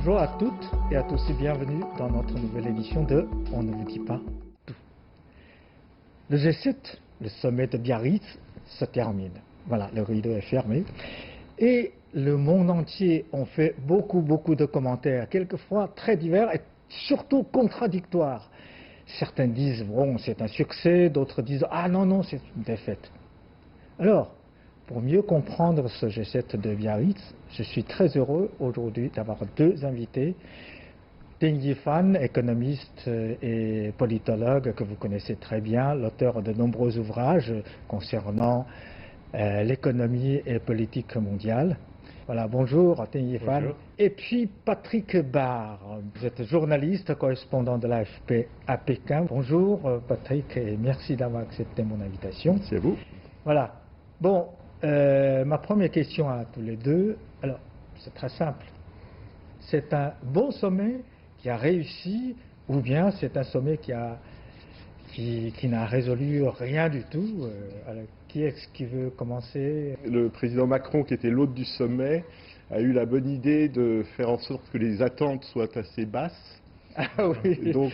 Bonjour à toutes et à tous et bienvenue dans notre nouvelle édition de On ne vous dit pas tout. Le G7, le sommet de Biarritz, se termine. Voilà, le rideau est fermé. Et le monde entier en fait beaucoup de commentaires, quelquefois très divers et surtout contradictoires. Certains disent, bon, c'est un succès, d'autres disent, ah non, c'est une défaite. Alors, pour mieux comprendre ce G7 de Biarritz, je suis très heureux aujourd'hui d'avoir deux invités. Ding Yifan, économiste et politologue que vous connaissez très bien, l'auteur de nombreux ouvrages concernant l'économie et politique mondiale. Voilà, bonjour Ding Yifan. Bonjour. Et puis Patrick Barre, vous êtes journaliste, correspondant de l'AFP à Pékin. Bonjour Patrick et merci d'avoir accepté mon invitation. Merci à vous. Voilà. Bon, ma première question à tous les deux, alors c'est très simple. C'est un bon sommet qui a réussi ou bien c'est un sommet qui n'a résolu rien du tout? Alors, qui est-ce qui veut commencer? Le président Macron, qui était l'hôte du sommet, a eu la bonne idée de faire en sorte que les attentes soient assez basses. Ah oui. Donc,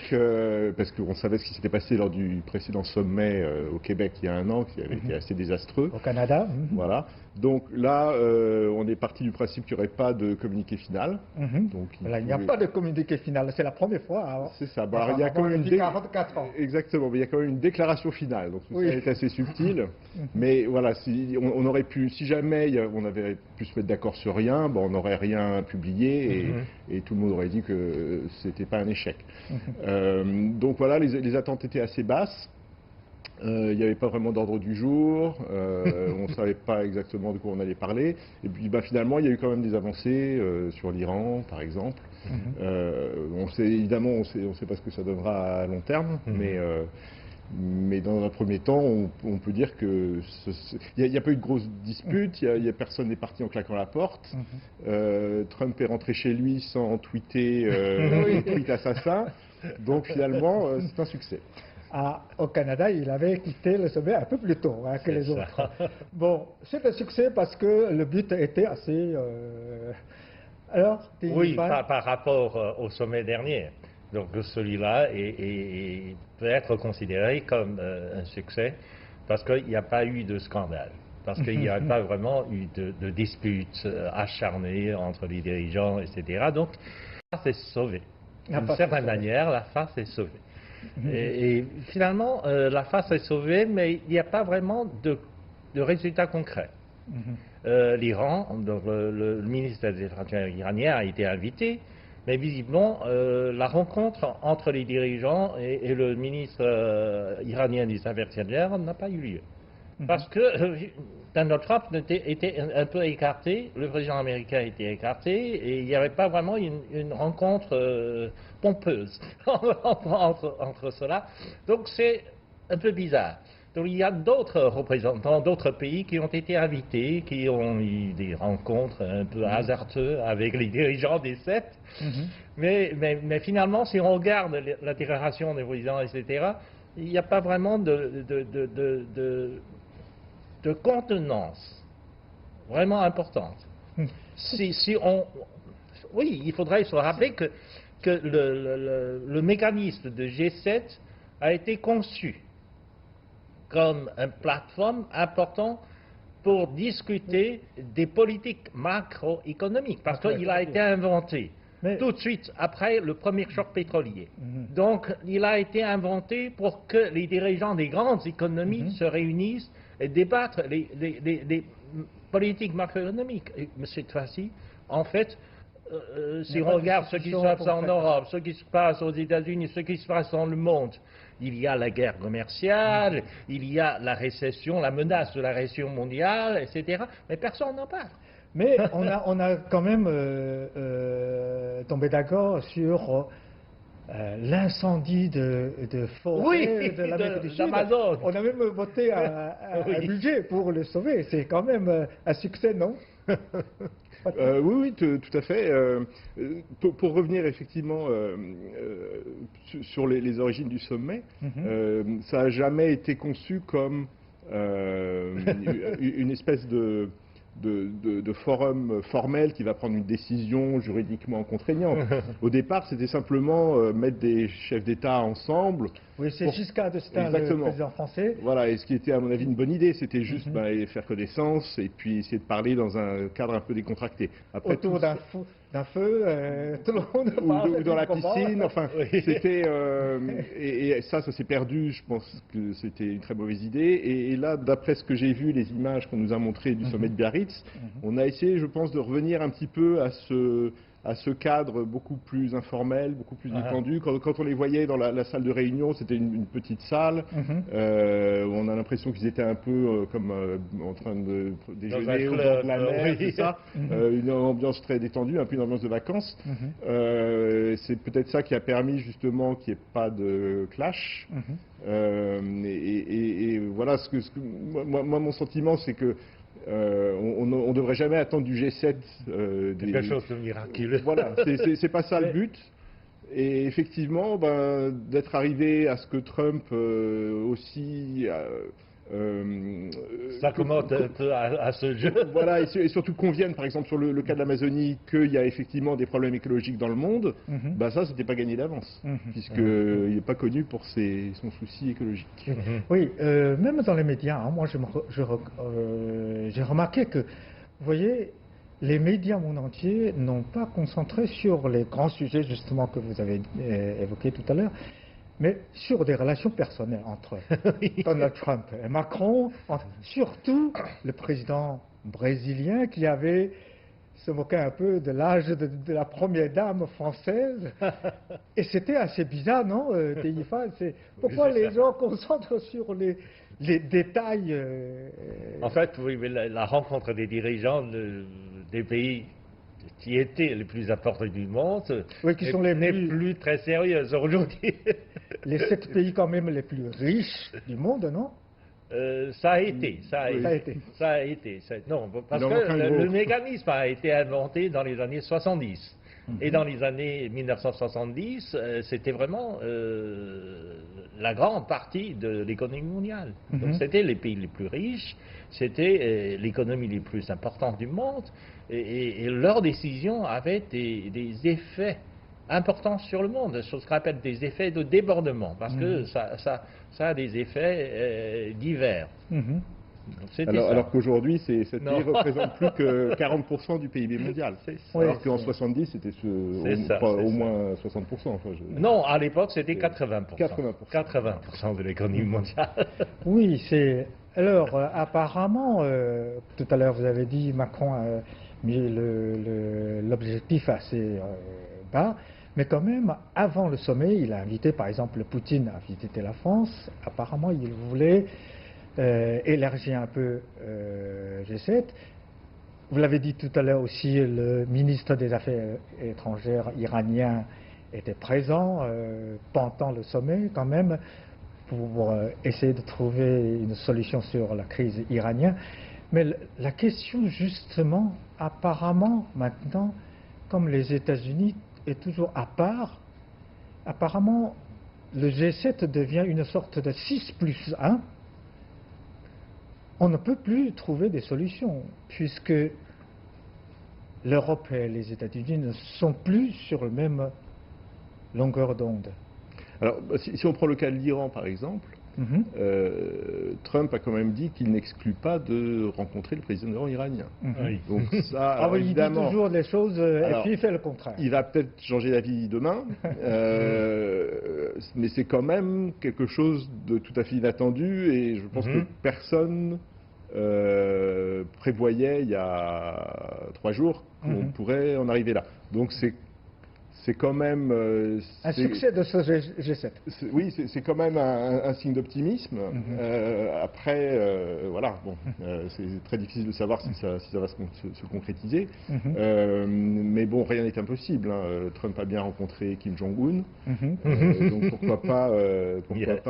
parce qu'on savait ce qui s'était passé lors du précédent sommet au Québec il y a un an, qui avait été assez désastreux. Au Canada. Voilà. Donc là, on est parti du principe qu'il n'y aurait pas de communiqué final. Donc, Voilà, il n'y a pas de communiqué final, c'est la première fois. Hein. C'est ça. Bon, alors, il y a quand même 44 ans. Exactement, mais il y a quand même une déclaration finale. Donc tout Oui. ça est assez subtil. Mais voilà, si on aurait pu, si jamais on avait pu se mettre d'accord sur rien, bon, on n'aurait rien publié et tout le monde aurait dit que c'était pas un échec. Donc voilà, les attentes étaient assez basses. Il n'y avait pas vraiment d'ordre du jour, on ne savait pas exactement de quoi on allait parler. Et puis finalement, il y a eu quand même des avancées sur l'Iran, par exemple. Évidemment, on sait pas ce que ça donnera à long terme, mais dans un premier temps, on peut dire que il n'y a pas eu de grosse dispute, personne n'est parti en claquant la porte. Trump est rentré chez lui sans tweeter tweet assassin, donc finalement, c'est un succès. Au Canada, il avait quitté le sommet un peu plus tôt que les autres. Bon, c'est un succès parce que le but était assez... Alors, oui, par rapport au sommet dernier. Donc celui-là peut être considéré comme un succès parce qu'il n'y a pas eu de scandale, parce qu'il n'y a pas vraiment eu de disputes acharnées entre les dirigeants, etc. Donc la face est sauvée. D'une certaine manière, la face est sauvée. Et finalement, la face est sauvée, mais il n'y a pas vraiment de résultats concrets. L'Iran, donc le ministre des Affaires étrangères iranien a été invité, mais visiblement, la rencontre entre les dirigeants et le ministre iranien des Affaires étrangères n'a pas eu lieu. Parce que Donald Trump était un peu écarté, le président américain était écarté, et il n'y avait pas vraiment une rencontre pompeuse entre cela. Donc c'est un peu bizarre. Donc il y a d'autres représentants d'autres pays qui ont été invités, qui ont eu des rencontres un peu hasardeuses avec les dirigeants des sept. Mais finalement, si on regarde la déclaration des présidents, etc., il n'y a pas vraiment de contenance vraiment importante. Oui, il faudrait se rappeler que le mécanisme de G7 a été conçu comme une plateforme importante pour discuter des politiques macroéconomiques, parce qu'il a été inventé tout de suite après le premier choc pétrolier. Donc, il a été inventé pour que les dirigeants des grandes économies se réunissent et débattent les politiques macroéconomiques. Mais cette fois-ci, en fait, si on regarde ce qui se passe en Europe, ce qui se passe aux États-Unis, ce qui se passe dans le monde, il y a la guerre commerciale, il y a la récession, la menace de la récession mondiale, etc. Mais personne n'en parle. Mais on a quand même tombé d'accord sur l'incendie de forêt de l'Amérique du Sud. On a même voté un budget pour le sauver. C'est quand même un succès, non? Oui, tout à fait. Pour revenir effectivement sur les origines du sommet, ça n'a jamais été conçu comme une espèce de de forum formel qui va prendre une décision juridiquement contraignante. Au départ, c'était simplement mettre des chefs d'État ensemble. Oui, c'est Giscard d'Estaing, le président français. Voilà, et ce qui était à mon avis une bonne idée, c'était juste faire connaissance et puis essayer de parler dans un cadre un peu décontracté. Après, autour d'un feu, tout le monde parle ou dans la piscine, enfin, c'était... et ça s'est perdu, je pense que c'était une très mauvaise idée. Et là, d'après ce que j'ai vu, les images qu'on nous a montrées du sommet de Biarritz, on a essayé, je pense, de revenir un petit peu à ce cadre beaucoup plus informel, beaucoup plus détendu. Quand on les voyait dans la salle de réunion, c'était une petite salle. On a l'impression qu'ils étaient un peu comme en train de déjeuner au bord de la mer, c'est ça. Une ambiance très détendue, un peu une ambiance de vacances. C'est peut-être ça qui a permis justement qu'il n'y ait pas de clash. Et voilà, moi, mon sentiment, c'est que on ne devrait jamais attendre du G7 quelque chose de miraculeux. Voilà, c'est pas ça le but. Et effectivement, d'être arrivé à ce que Trump aussi s'accommode un peu à ce jeu. Voilà, et surtout convienne, par exemple, sur le cas de l'Amazonie, qu'il y a effectivement des problèmes écologiques dans le monde, ça, c'était pas gagné d'avance, puisqu'il n'est pas connu pour son souci écologique. Oui, même dans les médias, moi, j'ai remarqué que, vous voyez, les médias monde entier n'ont pas concentré sur les grands sujets, justement, que vous avez évoqués tout à l'heure, mais sur des relations personnelles entre Donald Trump et Macron, surtout le président brésilien qui avait se moqué un peu de l'âge de la première dame française. Et c'était assez bizarre, non, Teifa? Pourquoi les gens concentrent sur les détails En fait, oui, mais la rencontre des dirigeants des pays qui étaient les plus importants du monde, oui, qui sont les plus très sérieuses aujourd'hui. Les 7 pays quand même les plus riches du monde, non? Ça a été. Non, parce que le mécanisme a été inventé dans les années 70. Et dans les années 1970, c'était vraiment la grande partie de l'économie mondiale. Donc c'était les pays les plus riches, c'était l'économie les plus importante du monde, et leurs décisions avaient des effets importants sur le monde, ce qu'on appelle des effets de débordement, parce que ça a des effets divers. Alors qu'aujourd'hui, cette pays ne représente plus que 40% du PIB mondial. Alors qu'en 70, c'était au moins 60%. Enfin, non, à l'époque, c'était 80%. 80% de l'économie mondiale. Oui, alors, apparemment, tout à l'heure, vous avez dit Macron a mis l'objectif assez bas, mais quand même, avant le sommet, il a invité, par exemple, Poutine à visiter la France. Apparemment, il voulait élargir un peu G7. Vous l'avez dit tout à l'heure aussi, le ministre des Affaires étrangères iranien était présent pendant le sommet quand même pour essayer de trouver une solution sur la crise iranienne. Mais la question justement, apparemment maintenant, comme les États-Unis est toujours à part, apparemment le G7 devient une sorte de 6+1. On ne peut plus trouver des solutions, puisque l'Europe et les États-Unis ne sont plus sur la même longueur d'onde. Alors, si on prend le cas de l'Iran, par exemple, Trump a quand même dit qu'il n'exclut pas de rencontrer le président iranien. Donc ça, évidemment, il dit toujours les choses et puis il fait le contraire. Il va peut-être changer d'avis demain, mais c'est quand même quelque chose de tout à fait inattendu et je pense que personne prévoyait il y a 3 jours qu'on pourrait en arriver là. Donc c'est quand même... un succès de ce G7. Oui, c'est quand même un signe d'optimisme. Après, voilà, bon, c'est très difficile de savoir si ça va se concrétiser. Mais bon, rien n'est impossible. Trump a bien rencontré Kim Jong-un. Donc pourquoi pas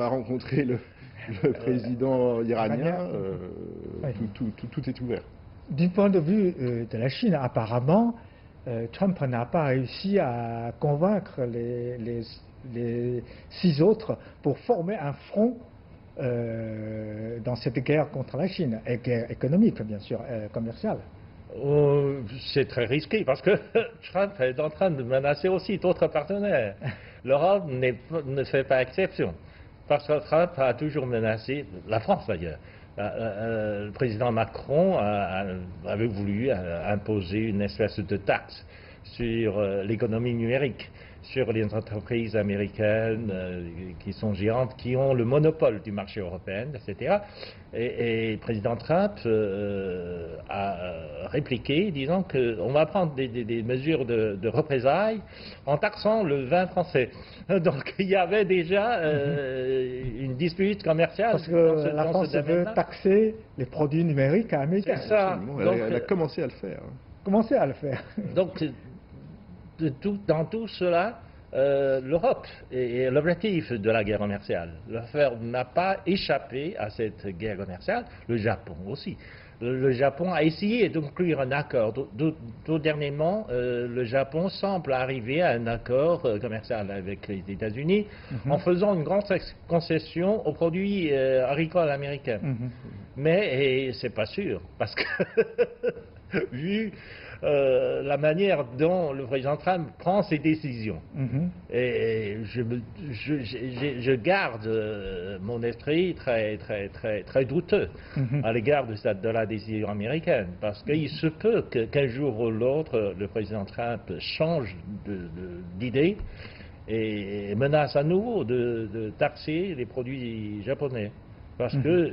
rencontrer le président iranien. Tout est ouvert. Du point de vue de la Chine, apparemment, Trump n'a pas réussi à convaincre les 6 autres pour former un front dans cette guerre contre la Chine, et guerre économique, bien sûr, commerciale. C'est très risqué parce que Trump est en train de menacer aussi d'autres partenaires. L'Europe ne fait pas exception. Parce que Trump a toujours menacé, la France d'ailleurs. Le président Macron avait voulu imposer une espèce de taxe sur l'économie numérique, sur les entreprises américaines qui sont géantes, qui ont le monopole du marché européen, etc. Et le président Trump a répliqué, disant qu'on va prendre des mesures de représailles en taxant le vin français. Donc il y avait déjà une dispute commerciale. Parce que la France veut taxer les produits numériques américains. C'est ça. Elle a commencé à le faire. Commencé à le faire. Donc, dans tout cela, l'Europe est l'objectif de la guerre commerciale. L'affaire n'a pas échappé à cette guerre commerciale, le Japon aussi. Le Japon a essayé de conclure un accord. Tout dernièrement, le Japon semble arriver à un accord commercial avec les États-Unis en faisant une grande concession aux produits agricoles américains. Mais c'est pas sûr, parce que vu la manière dont le président Trump prend ses décisions. Et je garde mon esprit très douteux à l'égard de la décision américaine, parce qu'il se peut qu'un jour ou l'autre, le président Trump change d'idée et menace à nouveau de taxer les produits japonais. Parce que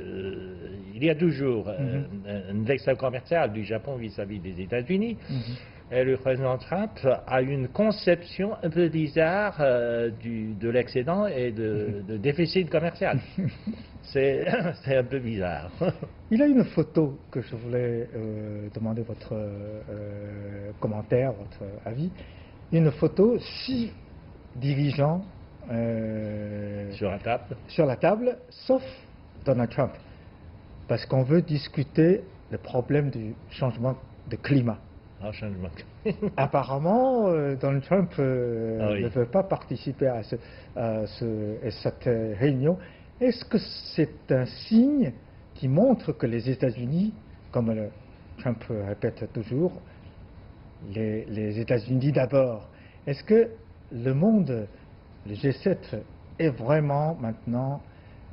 il y a toujours un excès commercial du Japon vis-à-vis des États-Unis. Et le président Trump a une conception un peu bizarre de l'excédent et de déficit commercial. C'est un peu bizarre. Il y a une photo que je voulais demander votre commentaire, votre avis. Une photo, 6 dirigeants sur la table, sauf Donald Trump, parce qu'on veut discuter le problème du changement de climat. Apparemment, Donald Trump ne veut pas participer à cette réunion. Est-ce que c'est un signe qui montre que les États-Unis, comme Trump répète toujours, les États-Unis d'abord, est-ce que le monde, le G7, est vraiment maintenant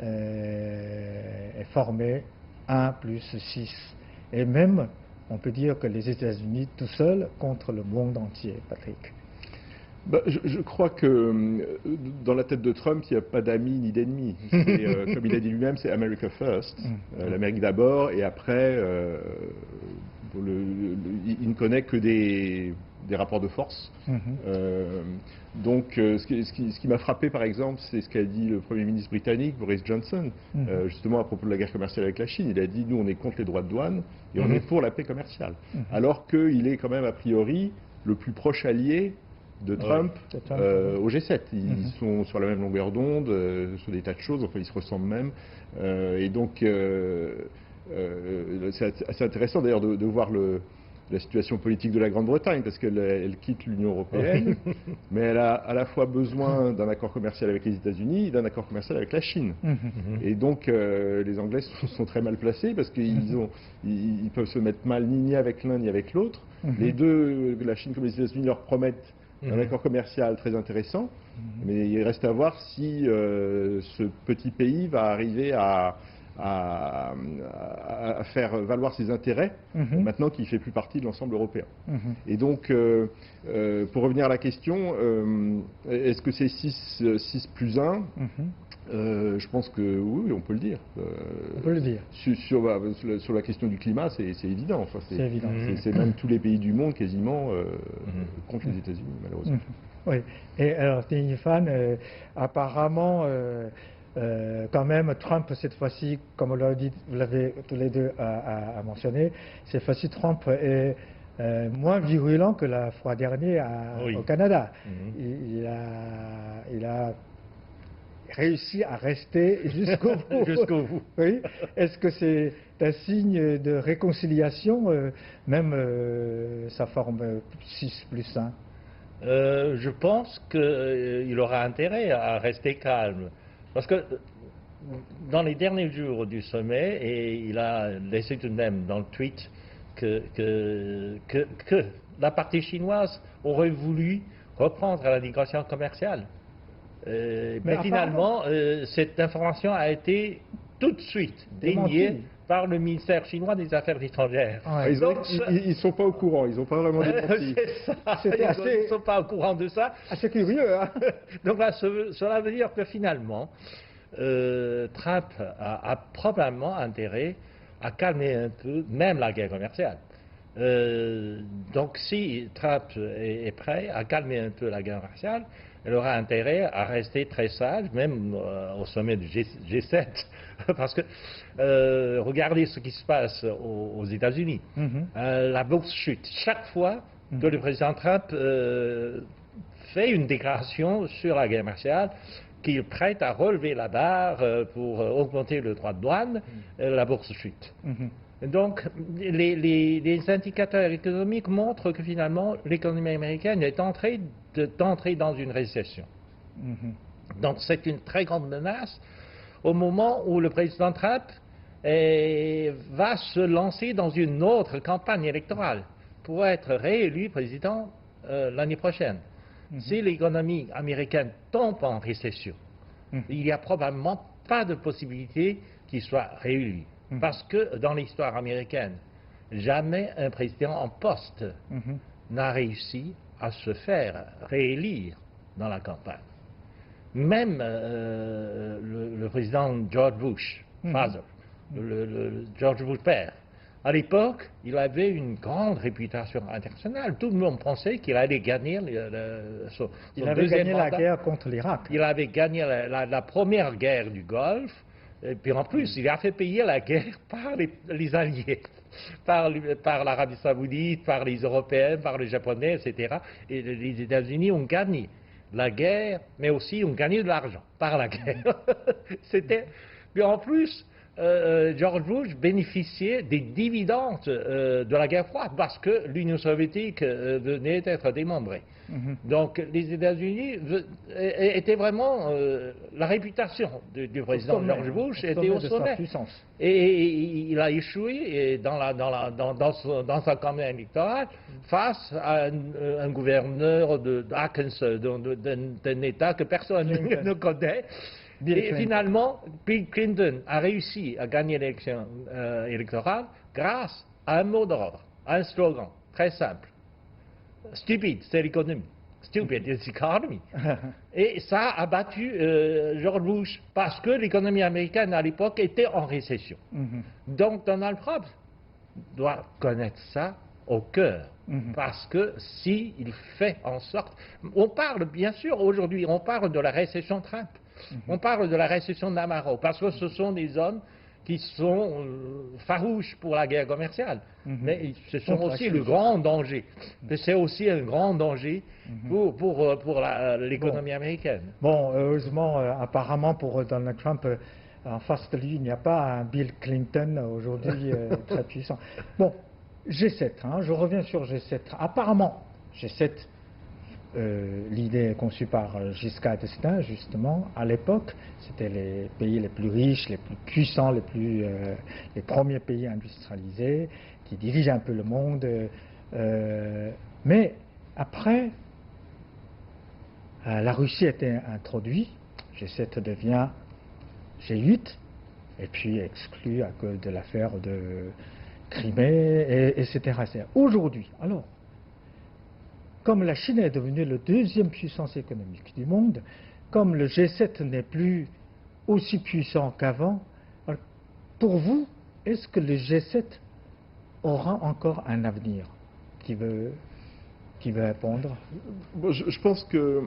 est formé 1 plus 6. Et même, on peut dire que les États-Unis tout seuls contre le monde entier, Patrick. Je crois que dans la tête de Trump, il n'y a pas d'amis ni d'ennemis. Comme il a dit lui-même, c'est America First, l'Amérique d'abord, et après, il ne connaît que des rapports de force. Donc, ce qui m'a frappé, par exemple, c'est ce qu'a dit le Premier ministre britannique, Boris Johnson, justement à propos de la guerre commerciale avec la Chine. Il a dit, nous, on est contre les droits de douane et on est pour la paix commerciale. Alors qu'il est quand même, a priori, le plus proche allié de Trump au G7. Ils sont sur la même longueur d'onde, sur des tas de choses, enfin, ils se ressemblent même. Et donc, c'est assez intéressant, d'ailleurs, de voir la situation politique de la Grande-Bretagne, parce qu'elle quitte l'Union européenne, mais elle a à la fois besoin d'un accord commercial avec les États-Unis et d'un accord commercial avec la Chine. Et donc, les Anglais sont très mal placés, parce qu'ils peuvent se mettre mal ni avec l'un ni avec l'autre. Les deux, la Chine comme les États-Unis, leur promettent un accord commercial très intéressant, mais il reste à voir si ce petit pays va arriver à faire valoir ses intérêts, maintenant qu'il ne fait plus partie de l'ensemble européen. Et donc, pour revenir à la question, est-ce que c'est 6 plus 1 je pense que oui, on peut le dire. On peut le dire. Sur la question du climat, c'est évident. Enfin, c'est évident. C'est même tous les pays du monde quasiment contre les États-Unis, malheureusement. Oui. Et alors, Stéphane, apparemment, quand même, Trump, cette fois-ci, comme vous l'avez tous les deux à mentionné, cette fois-ci, Trump est moins virulent que la fois dernière au Canada. Il a réussi à rester jusqu'au bout. Jusqu'au bout. Oui. Est-ce que c'est un signe de réconciliation, même sa forme 6 plus 1 Je pense qu'il aura intérêt à rester calme. Parce que dans les derniers jours du sommet, et il a laissé tout de même dans le tweet que la partie chinoise aurait voulu reprendre la négociation commerciale. Mais finalement, cette information a été tout de suite déniée par le ministère chinois des Affaires étrangères. Ouais. Ils ne sont pas au courant, ils n'ont pas vraiment démenti. Ils ne sont pas au courant de ça. Assez curieux, hein. Donc là, cela veut dire que finalement, Trump a probablement intérêt à calmer un peu même la guerre commerciale. Donc si Trump est prêt à calmer un peu la guerre commerciale, elle aura intérêt à rester très sage, même au sommet du G7, parce que regardez ce qui se passe aux États-Unis. La bourse chute. Chaque fois que le président Trump fait une déclaration sur la guerre commerciale, qu'il est prêt à relever la barre pour augmenter le droit de douane, la bourse chute. Donc, les indicateurs économiques montrent que finalement, l'économie américaine est entrée dans une récession. Donc, c'est une très grande menace au moment où le président Trump va se lancer dans une autre campagne électorale pour être réélu président l'année prochaine. Si l'économie américaine tombe en récession, il n'y a probablement pas de possibilité qu'il soit réélu. Parce que dans l'histoire américaine, jamais un président en poste n'a réussi à se faire réélire dans la campagne. Même le président George Bush, George Bush père, à l'époque, il avait une grande réputation internationale. Tout le monde pensait qu'il allait gagner son deuxième mandat. La guerre contre l'Irak. Il avait gagné la première guerre du Golfe. Et puis en plus, il a fait payer la guerre par les Alliés, par l'Arabie Saoudite, par les Européens, par les Japonais, etc. Et les États-Unis ont gagné la guerre, mais aussi ont gagné de l'argent par la guerre. Puis en plus, George Bush bénéficiait des dividendes de la guerre froide parce que l'Union soviétique venait d'être démembrée. Donc les États-Unis étaient vraiment la réputation du président George Bush était au sommet. Et il a échoué dans sa campagne électorale face à un gouverneur d'Arkansas, d'un État que personne ne connaît. Et finalement, Bill Clinton a réussi à gagner l'élection électorale grâce à un mot d'ordre, à un slogan très simple. Stupid, c'est l'économie. Stupid, it's economy. Et ça a battu George Bush parce que l'économie américaine à l'époque était en récession. Donc Donald Trump doit connaître ça au cœur. Parce que s'il fait en sorte... On parle, bien sûr, aujourd'hui, on parle de la récession Trump. On parle de la récession d'Amaro, parce que ce sont des hommes qui sont farouches pour la guerre commerciale. Mais ce sont aussi le grand danger. C'est aussi un grand danger pour l'économie américaine. Bon, heureusement, apparemment pour Donald Trump, en face de lui, il n'y a pas un Bill Clinton aujourd'hui très puissant. Bon, G7, je reviens sur G7. Apparemment, G7... l'idée est conçue par Giscard d'Estaing, justement, à l'époque, c'était les pays les plus riches, les plus puissants, les premiers pays industrialisés, qui dirigent un peu le monde. Mais après, la Russie a été introduite, G7 devient G8, et puis exclu à cause de l'affaire de Crimée, etc. Aujourd'hui, alors, comme la Chine est devenue la deuxième puissance économique du monde, comme le G7 n'est plus aussi puissant qu'avant, pour vous, est-ce que le G7 aura encore un avenir? Qui veut répondre? Bon, je pense que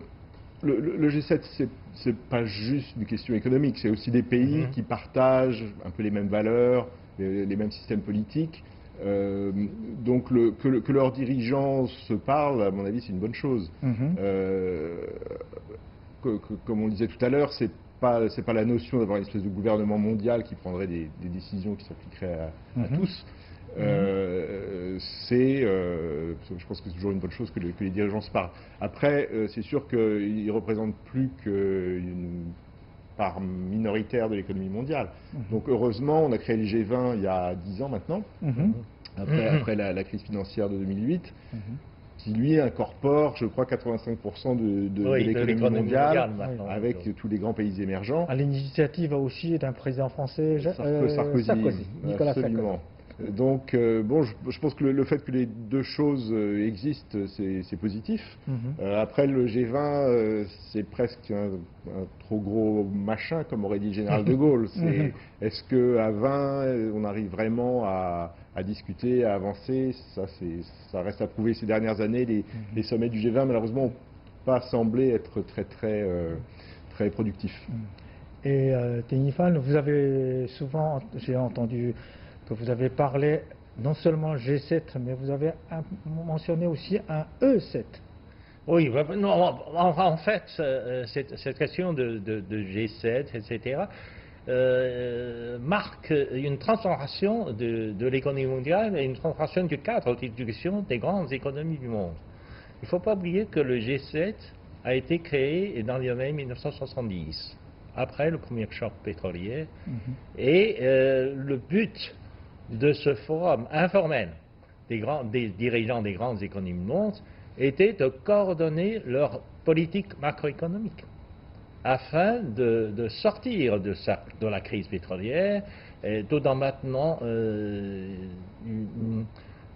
le G7, c'est pas juste une question économique, c'est aussi des pays qui partagent un peu les mêmes valeurs, les mêmes systèmes politiques. Donc que leurs dirigeants se parlent, à mon avis, c'est une bonne chose. Comme on disait tout à l'heure, c'est pas la notion d'avoir une espèce de gouvernement mondial qui prendrait des décisions qui s'appliqueraient à tous. Je pense que c'est toujours une bonne chose que les dirigeants se parlent. Après, c'est sûr qu'ils ne représentent plus qu'une part minoritaire de l'économie mondiale. Donc heureusement, on a créé le G20 il y a 10 ans maintenant, après la crise financière de 2008, qui lui incorpore, je crois, 85% de l'économie mondiale, avec tous les grands pays émergents. À l'initiative aussi d'un président français, Sarkozy, Nicolas absolument. Sarkozy. Donc, bon, je pense que le fait que les deux choses existent, c'est positif. Après, le G20, c'est presque un trop gros machin, comme aurait dit le général de Gaulle. Est-ce qu'à 20, on arrive vraiment à discuter, à avancer? Ça reste à prouver. Ces dernières années, les sommets du G20, malheureusement, n'ont pas semblé être très productifs. Et Ténifan, vous avez souvent, j'ai entendu que vous avez parlé non seulement G7, mais vous avez mentionné aussi un E7. Oui, non, en fait, cette question de G7, etc., marque une transformation de l'économie mondiale et une transformation du cadre d'éducation des grandes économies du monde. Il ne faut pas oublier que le G7 a été créé dans les années 1970, après le premier choc pétrolier, et le but de ce forum informel des dirigeants des grandes économies du monde était de coordonner leur politique macroéconomique afin de sortir de la crise pétrolière, d'autant maintenant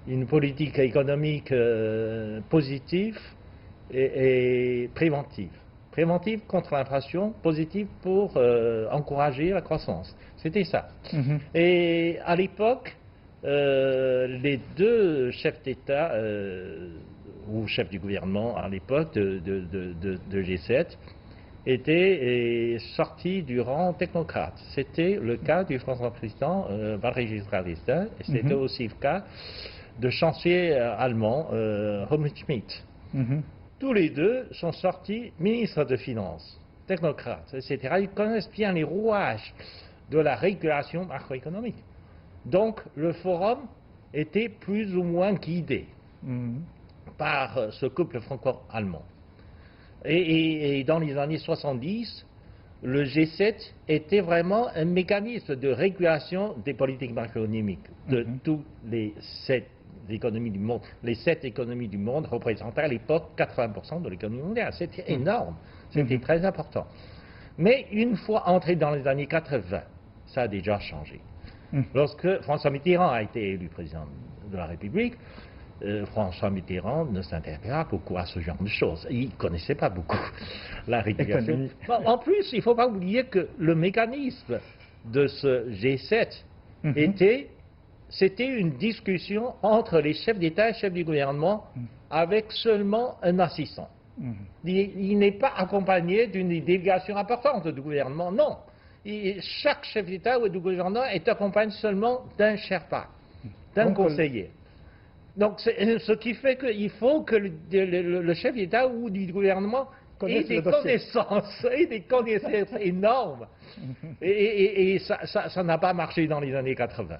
une politique économique positive et préventive. Préventive contre l'inflation, positive pour encourager la croissance. C'était ça. Et à l'époque, les deux chefs d'État ou chefs du gouvernement à l'époque de G7 étaient sortis du rang technocrate. C'était le cas du Français président Valéry Giscard d'Estaing, et c'était aussi le cas de chancelier allemand Helmut Schmidt. Tous les deux sont sortis ministres de Finances, technocrates, etc. Ils connaissent bien les rouages de la régulation macroéconomique. Donc le forum était plus ou moins guidé par ce couple franco-allemand. Et dans les années 70, le G7 était vraiment un mécanisme de régulation des politiques macroéconomiques de tous les 7 économies du monde. Les 7 économies du monde représentaient à l'époque 80% de l'économie mondiale. C'était énorme, c'était très important. Mais une fois entré dans les années 80, ça a déjà changé. Lorsque François Mitterrand a été élu président de la République, François Mitterrand ne s'intéressait pas beaucoup à ce genre de choses. Il ne connaissait pas beaucoup la régulation. En plus, il ne faut pas oublier que le mécanisme de ce G7 c'était une discussion entre les chefs d'État et chefs du gouvernement avec seulement un assistant. Il n'est pas accompagné d'une délégation importante du gouvernement, non. Chaque chef d'État ou de gouvernement est accompagné seulement d'un Sherpa, d'un conseiller. Donc, ce qui fait qu'il faut que le chef d'État ou du gouvernement ait des connaissances énormes. Et ça n'a pas marché dans les années 80.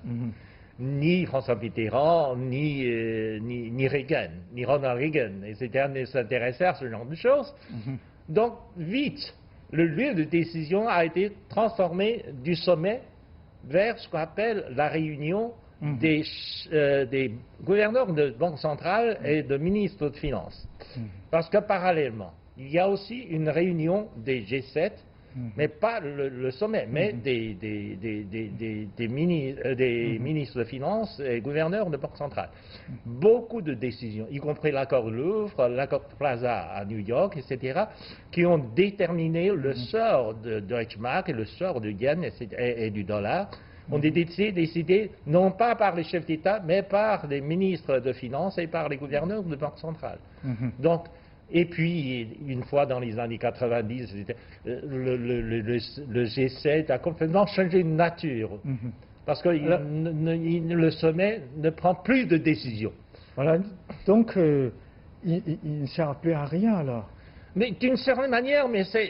Ni François Mitterrand, ni Reagan, ni Ronald Reagan, etc. ne s'intéressaient à ce genre de choses. Donc, vite, le lieu de décision a été transformé du sommet vers ce qu'on appelle la réunion des gouverneurs de banque centrale et de ministres de finances. Parce que parallèlement, il y a aussi une réunion des G7, mais pas le sommet, mais des ministres de finances et gouverneurs de banque centrale. Beaucoup de décisions, y compris l'accord de Louvre, l'accord de Plaza à New York, etc., qui ont déterminé le sort de Deutsche Mark et le sort du yen et du dollar, ont été décidés non pas par les chefs d'État, mais par les ministres de finances et par les gouverneurs de banque centrale. Donc, et puis, une fois dans les années 90, le G7 a complètement changé de nature. Parce que le sommet ne prend plus de décisions. Voilà, donc il ne sert plus à rien alors. Mais d'une certaine manière, mais c'est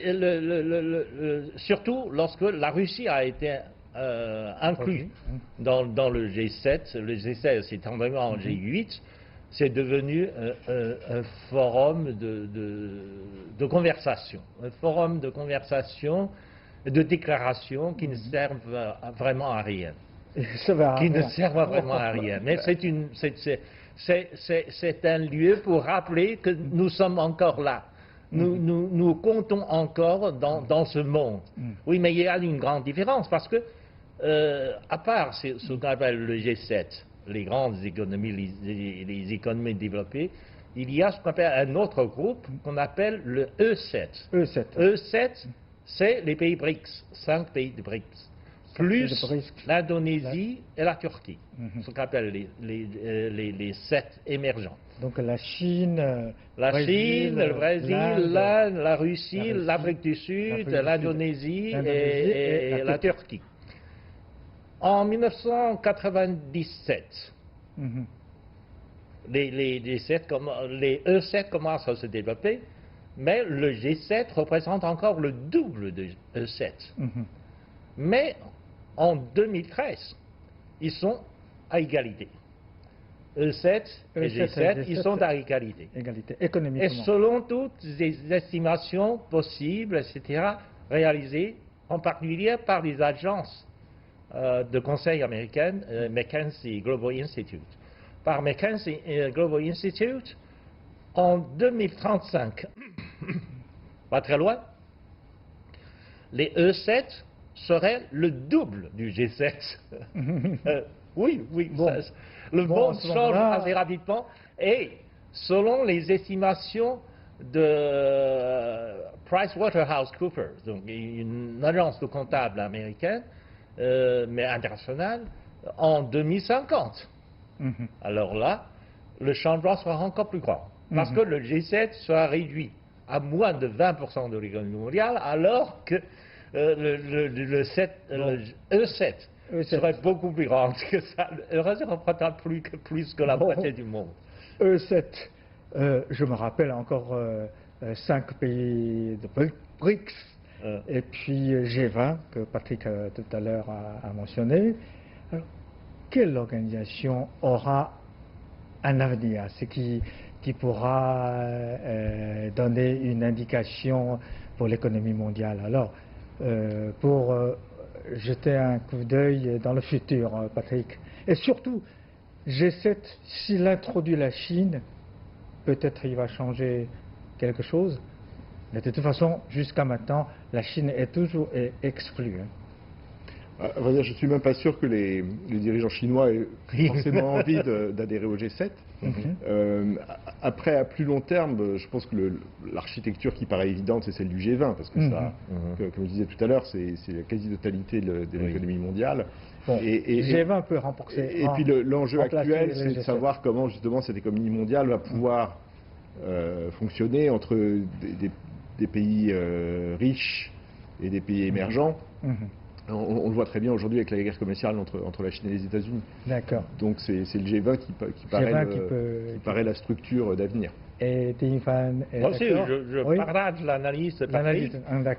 surtout lorsque la Russie a été inclus dans le G7. Le G7 s'est transformé en G8. C'est devenu un forum de conversation. Un forum de conversation de déclarations qui ne servent vraiment à rien. Qui ne servent vraiment à rien. Mais c'est un lieu pour rappeler que nous sommes encore là. Nous comptons encore dans ce monde. Oui, mais il y a une grande différence parce que, à part ce qu'on appelle le G7, les grandes économies, les économies développées, il y a ce qu'on appelle un autre groupe qu'on appelle le E7. E7, c'est les pays BRICS, 5 pays de BRICS, plus l'Indonésie et la Turquie, ce qu'on appelle les 7 émergents. Donc la Chine, le Brésil, l'Inde, la Russie, l'Afrique du Sud, l'Indonésie et la Turquie. En 1997, les E7 commencent à se développer, mais le G7 représente encore le double de E7. Mais en 2013, ils sont à égalité. E7 et G7, ils sont à égalité. Économiquement. Et selon toutes les estimations possibles, etc., réalisées en particulier par les agences de conseil américaines, McKinsey Global Institute. Par McKinsey Global Institute, en 2035, pas très loin, les E7 seraient le double du G7. Oui, bon. Le monde change assez rapidement et selon les estimations de PricewaterhouseCoopers, donc une agence de comptables américaine, mais internationale, en 2050. Alors là, le changement sera encore plus grand. Parce que le G7 sera réduit à moins de 20% de l'économie mondiale, alors que le E7 serait beaucoup plus grand que ça. Ne représente plus que la moitié du monde. E7, je me rappelle encore 5 pays de BRICS, et puis G20, que Patrick tout à l'heure a mentionné. Alors, quelle organisation aura un avenir, ce qui pourra donner une indication pour l'économie mondiale? Alors, pour jeter un coup d'œil dans le futur, Patrick, et surtout, G7, s'il introduit la Chine, peut-être il va changer quelque chose, mais de toute façon, jusqu'à maintenant, la Chine est toujours exclue. Je ne suis même pas sûr que les dirigeants chinois aient forcément envie d'adhérer au G7. Après, à plus long terme, je pense que l'architecture qui paraît évidente, c'est celle du G20, parce que ça, comme je disais tout à l'heure, c'est la quasi-totalité de l'économie mondiale. Bon, et G20 peut remporter. Et puis l'enjeu actuel, c'est de savoir comment justement cette économie mondiale va pouvoir fonctionner entre des pays riches et des pays émergents. On le voit très bien aujourd'hui avec la guerre commerciale entre la Chine et les États-Unis. D'accord. Donc c'est le G20 qui paraît la structure d'avenir. Et Tinifan Moi aussi, je partage l'analyse de Patrick.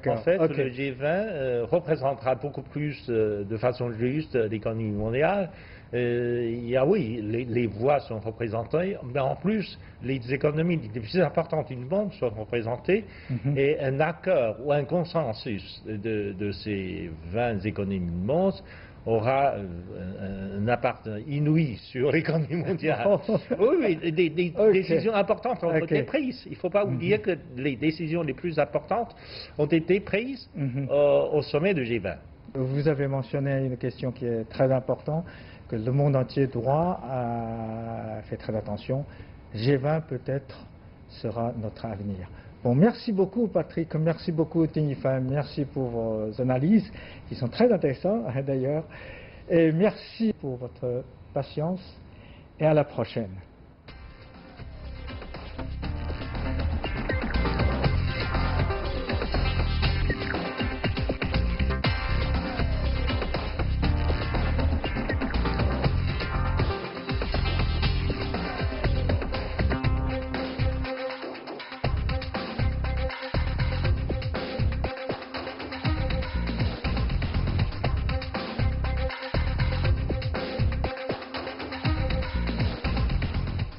En fait, le G20 représentera beaucoup plus de façon juste l'économie mondiale. Il y a, oui, les voix sont représentées, mais en plus, les économies les plus importantes du monde sont représentées, et un accord ou un consensus de ces 20 économies du monde aura un impact inouï sur l'économie mondiale. Oui, des décisions importantes ont été prises. Il ne faut pas oublier que les décisions les plus importantes ont été prises au sommet de G20. Vous avez mentionné une question qui est très importante, que le monde entier doit faire très attention. G20 peut-être sera notre avenir. Bon, merci beaucoup Patrick, merci beaucoup Tinifan, merci pour vos analyses qui sont très intéressantes d'ailleurs, et merci pour votre patience et à la prochaine.